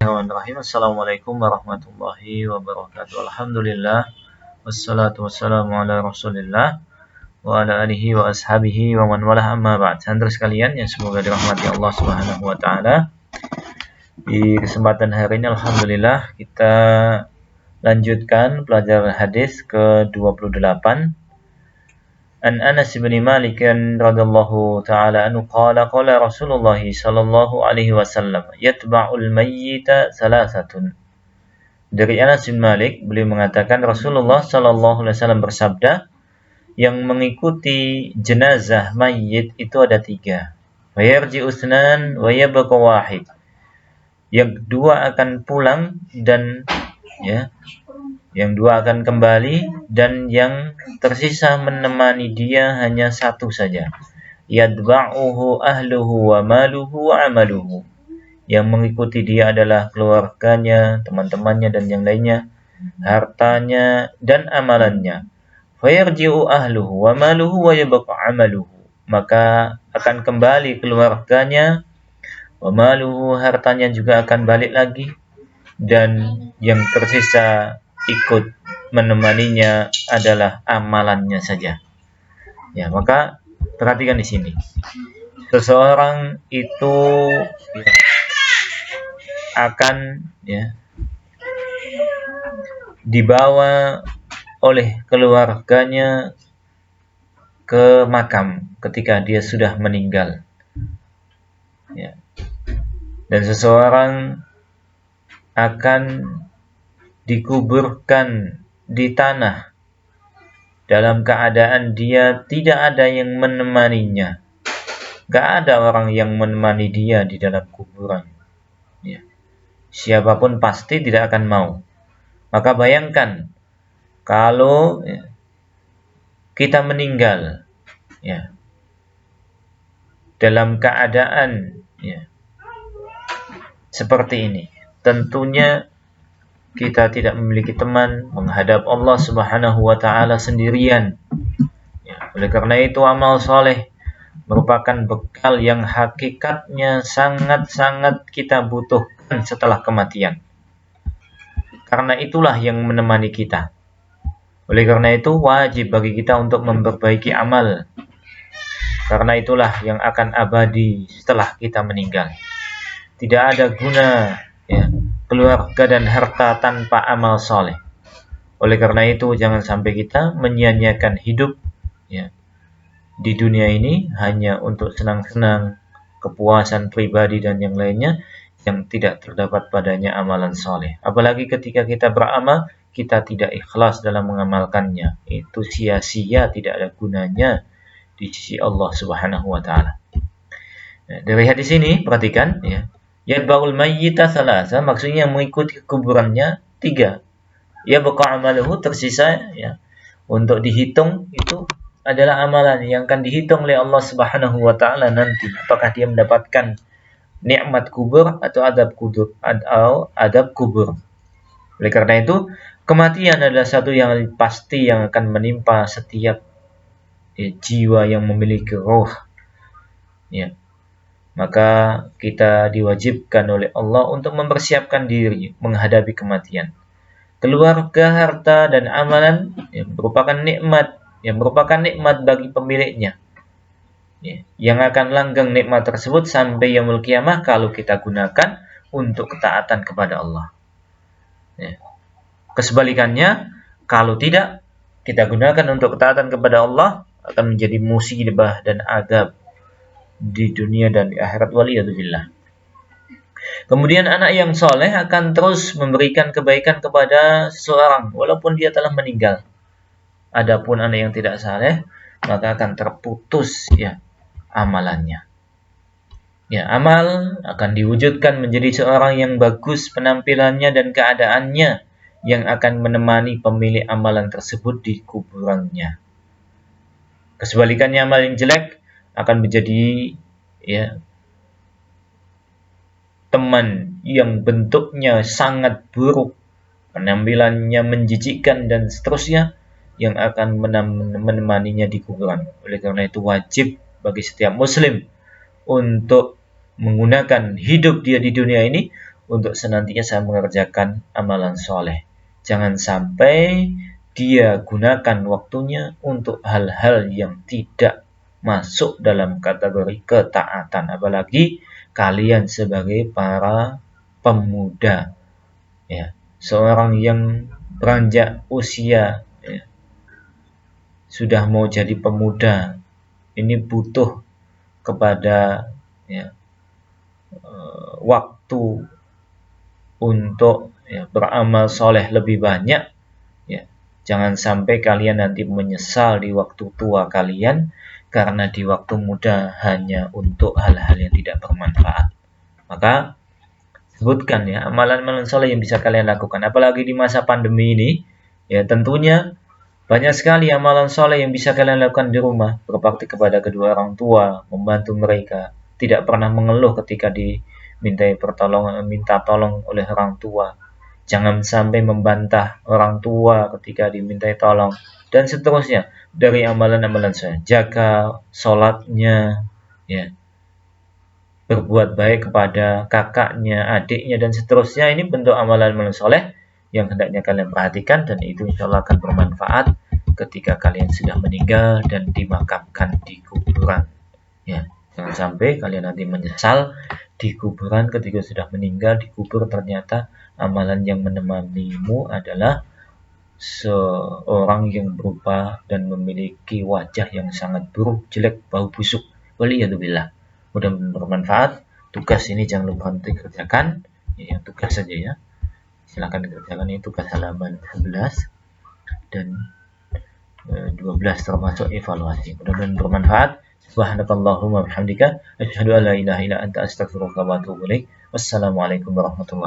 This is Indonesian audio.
Bismillahirrahmanirrahim. Assalamualaikum warahmatullahi wabarakatuh. Alhamdulillah. Wassalatu wassalamu ala rasulillah wa ala alihi wa ashabihi wa man walah, amma ba'd. Santri sekalian yang semoga dirahmati Allah subhanahu wa ta'ala, di kesempatan hari ini alhamdulillah kita lanjutkan pelajaran hadis ke-28. An Anas bin Malik radhiyallahu ta'ala anhu qala qala Rasulullah sallallahu alaihi wasallam yatba'ul mayyita salasatun. Dari Anas bin Malik, beliau mengatakan Rasulullah sallallahu alaihi wasallam bersabda, yang mengikuti jenazah mayyit itu ada 3. Wa yarji'u itsnan wa yabqa wahid. Yang 2 akan pulang dan yang 2 akan kembali, dan yang tersisa menemani dia hanya 1 saja. Yadba'uhu ahluhu wa maluhu wa amaluhu. Yang mengikuti dia adalah keluarganya, teman-temannya dan yang lainnya, hartanya dan amalannya. Fayarji'u ahluhu wa maluhu wa yabqa amaluhu. Maka akan kembali keluarganya, wa maluhu, hartanya juga akan balik lagi, dan yang tersisa ikut menemaninya adalah amalannya saja. Ya, maka perhatikan di sini. Seseorang itu akan dibawa oleh keluarganya ke makam ketika dia sudah meninggal. Ya. Dan seseorang akan dikuburkan di tanah dalam keadaan dia tidak ada yang menemaninya. Gak ada orang yang menemani dia di dalam kuburan. Ya. Siapapun pasti tidak akan mau. Maka bayangkan kalau kita meninggal dalam keadaan seperti ini. Tentunya kita tidak memiliki teman, menghadap Allah subhanahu wa ta'ala sendirian. Oleh karena itu amal soleh merupakan bekal yang hakikatnya sangat-sangat kita butuhkan setelah kematian. Karena itulah yang menemani kita. Oleh karena itu wajib bagi kita untuk memperbaiki amal. Karena itulah yang akan abadi setelah kita meninggal. Tidak ada guna keluarga dan harta tanpa amal soleh. Oleh karena itu jangan sampai kita menyia-nyiakan hidup di dunia ini hanya untuk senang-senang, kepuasan pribadi dan yang lainnya yang tidak terdapat padanya amalan soleh. Apalagi ketika kita beramal, kita tidak ikhlas dalam mengamalkannya. Itu sia-sia, tidak ada gunanya di sisi Allah subhanahu wa ta'ala. Dari hadis ini perhatikan yatba'ul mayyita salasa, maksudnya mengikuti kuburannya 3. Ya baqa amaluhu, tersisa untuk dihitung itu adalah amalan yang akan dihitung oleh Allah Subhanahu wa taala nanti, apakah dia mendapatkan nikmat kubur atau adab kubur. Oleh karena itu kematian adalah satu yang pasti yang akan menimpa setiap jiwa yang memiliki roh. Maka kita diwajibkan oleh Allah untuk mempersiapkan diri menghadapi kematian. Keluarga, harta, dan amalan merupakan nikmat, merupakan nikmat bagi pemiliknya. Yang akan langgeng nikmat tersebut sampai yaumul qiyamah kalau kita gunakan untuk ketaatan kepada Allah. Kesebalikannya, kalau tidak kita gunakan untuk ketaatan kepada Allah, akan menjadi musibah dan adab di dunia dan di akhirat, waliyadzubillah. Kemudian anak yang soleh akan terus memberikan kebaikan kepada seseorang walaupun dia telah meninggal. Adapun anak yang tidak saleh, maka akan terputus amalannya. Amal akan diwujudkan menjadi seorang yang bagus penampilannya dan keadaannya, yang akan menemani pemilik amalan tersebut di kuburannya. Kesebalikannya, amal yang jelek akan menjadi teman yang bentuknya sangat buruk, penampilannya menjijikkan dan seterusnya, yang akan menemaninya di kuburan. Oleh karena itu wajib bagi setiap muslim untuk menggunakan hidup dia di dunia ini untuk senantiasa mengerjakan amalan soleh. Jangan sampai dia gunakan waktunya untuk hal-hal yang tidak masuk dalam kategori ketaatan. Apalagi kalian sebagai para pemuda, ya, seorang yang beranjak usia, ya, sudah mau jadi pemuda, ini butuh kepada, ya, waktu untuk, ya, beramal soleh lebih banyak. Ya, jangan sampai kalian nanti menyesal di waktu tua kalian karena di waktu muda hanya untuk hal-hal yang tidak bermanfaat. Maka sebutkan ya amalan-amalan soleh yang bisa kalian lakukan, apalagi di masa pandemi ini. Ya, tentunya banyak sekali amalan soleh yang bisa kalian lakukan di rumah. Berbakti kepada kedua orang tua, membantu mereka, tidak pernah mengeluh ketika minta tolong oleh orang tua. Jangan sampai membantah orang tua ketika dimintai tolong, dan seterusnya. Dari amalan-amalan soleh, jaga sholatnya, ya, berbuat baik kepada kakaknya, adiknya, dan seterusnya. Ini bentuk amalan-amalan soleh yang hendaknya kalian perhatikan, dan itu insya Allah akan bermanfaat ketika kalian sudah meninggal dan dimakamkan di kuburan. Ya, jangan sampai kalian nanti menyesal di kuburan ketika sudah meninggal, dikubur ternyata amalan yang menemanimu adalah seorang yang berupa dan memiliki wajah yang sangat buruk, jelek, bau busuk. Waliyadzubillah. Mudah-mudahan bermanfaat. Tugas ini jangan lupa untuk dikerjakan, ya, tugas saja ya. Silakan dikerjakan, ini tugas halaman 11 dan 12 termasuk evaluasi. Mudah-mudahan bermanfaat. Subhanakallahumma bihamdika asyhadu an la ilaha illa anta astaghfiruka wa atubu ilaik. Wassalamualaikum warahmatullahi wabarakatuh.